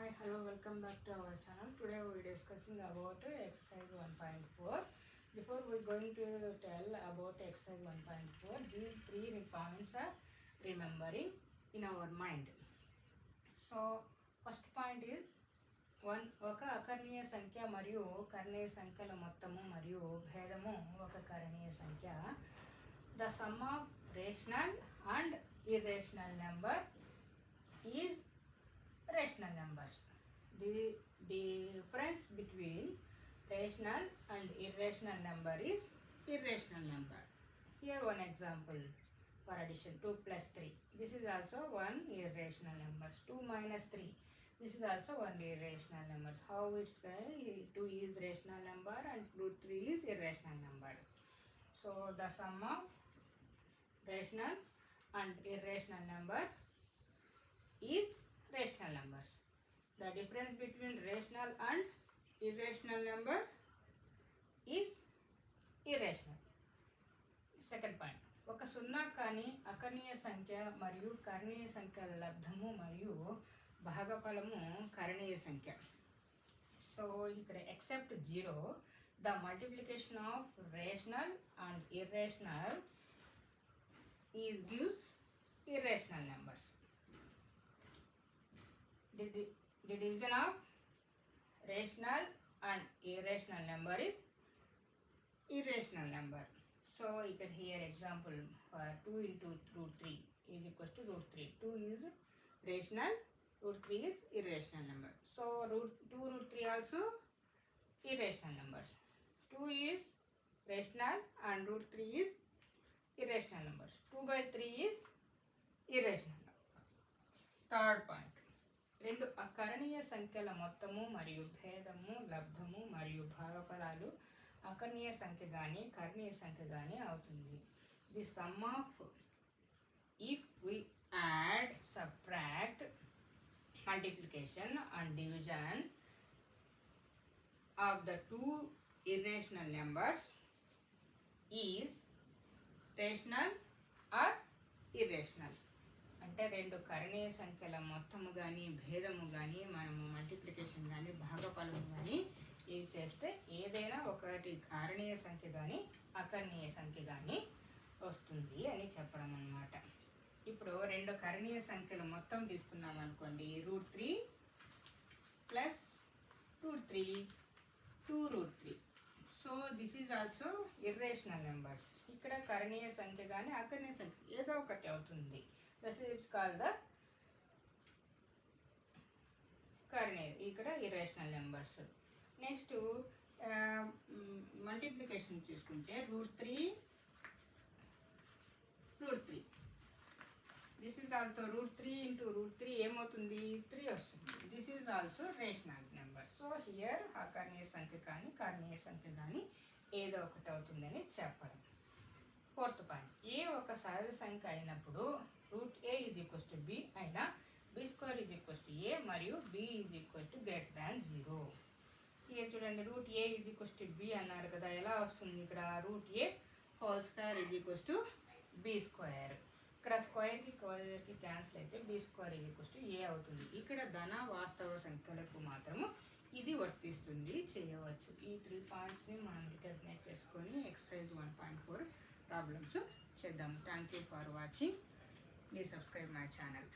Hi, hello, welcome back to our channel. Today we are discussing about exercise 1.4. Before we are going to tell about exercise 1.4, these three points are remembering in our mind. So first point is ఒక అకర్ణీయ సంఖ్య మరియు కర్ణీయ సంఖ్యల మొత్తము మరియు భేదము ఒక కర్ణీయ సంఖ్య. The sum of rational and irrational number is rational numbers. The difference between rational and irrational number is irrational number. Here one example for addition: 2 plus 3. This is also one irrational number. 2 minus 3. This is also one irrational number. How it's 2 is rational number and root 3 is irrational number. So the sum of rational and irrational number is rational numbers. The difference between rational and irrational number is irrational. Second point, ఒక సున్నా కాని అకర్ణీయ సంఖ్య మరియు కర్ణీయ సంఖ్యల లబ్ధము మరియు భాగఫలము కర్ణీయ సంఖ్య. So ఇక్కడ except 0, the multiplication of rational and irrational gives irrational numbers. The division of rational and irrational number is irrational number. So you can hear example for 2 into root 3 is equals to root 3. 2 is rational, root 3 is irrational number. So root 3 also irrational numbers. 2 is rational and root 3 is irrational numbers. 2 by 3 is irrational number. Third point, రెండు అకర్ణీయ సంఖ్యల మొత్తము మరియు భేదము లబ్ధము మరియు భాగఫలాలు అకర్ణీయ సంఖ్య కానీ కర్ణీయ సంఖ్య కానీ అవుతుంది. The sum of if we add subtract multiplication and division of the two irrational numbers is rational or irrational. అంటే రెండు కర్ణీయ సంఖ్యల మొత్తము కానీ భేదము కానీ మనము మల్టిప్లికేషన్ కానీ భాగఫలము కానీ ఇది చేస్తే ఏదైనా ఒకటి కారణీయ సంఖ్య కానీ అకర్ణీయ సంఖ్య కానీ వస్తుంది అని చెప్పడం అన్నమాట. ఇప్పుడు రెండు కర్ణీయ సంఖ్యలు మొత్తం తీసుకున్నాం అనుకోండి, root 3 plus root 3 2 root 3. So this is also irrational numbers. ఇక్కడ కర్ణీయ సంఖ్య కానీ అకర్ణీయ సంఖ్య ఏదో ఒకటి అవుతుంది. This is called the కర్ణీయ. ఇక్కడ ఇర్రేషనల్ నెంబర్స్. నెక్స్ట్ మల్టిప్లికేషన్ చూసుకుంటే root 3 this is also root 3 into root 3 ఏమవుతుంది 3 వస్తుంది. This is also rational number. So here అకర్ణీయ సంఖ్య కానీ కర్ణీయ సంఖ్య కానీ ఏదో ఒకటి అవుతుందని చెప్పడం. ఫోర్త్ పాయింట్, ఏ ఒక సహజ సంఖ్య అయినప్పుడు root A is equals to B అయినా B square is equals to A మరియు B is equals to greater than 0. ఇక చూడండి, root A is equals to B అన్నారు కదా, ఎలా వస్తుంది ఇక్కడ root A whole square is equals to B square. ఇక్కడ స్క్వేర్కి స్క్వేర్కి క్యాన్సిల్ అయితే B square is equals to A అవుతుంది. ఇక్కడ ధన వాస్తవ సంఖ్యలకు మాత్రము ఇది వర్తిస్తుంది, చేయవచ్చు. ఈ 3 పాయింట్స్ని మనం రికగ్నైజ్ చేసుకొని ఎక్సర్సైజ్ 1.4 ప్రాబ్లమ్స్ చేద్దాము. Thank you for watching. Please subscribe my channel.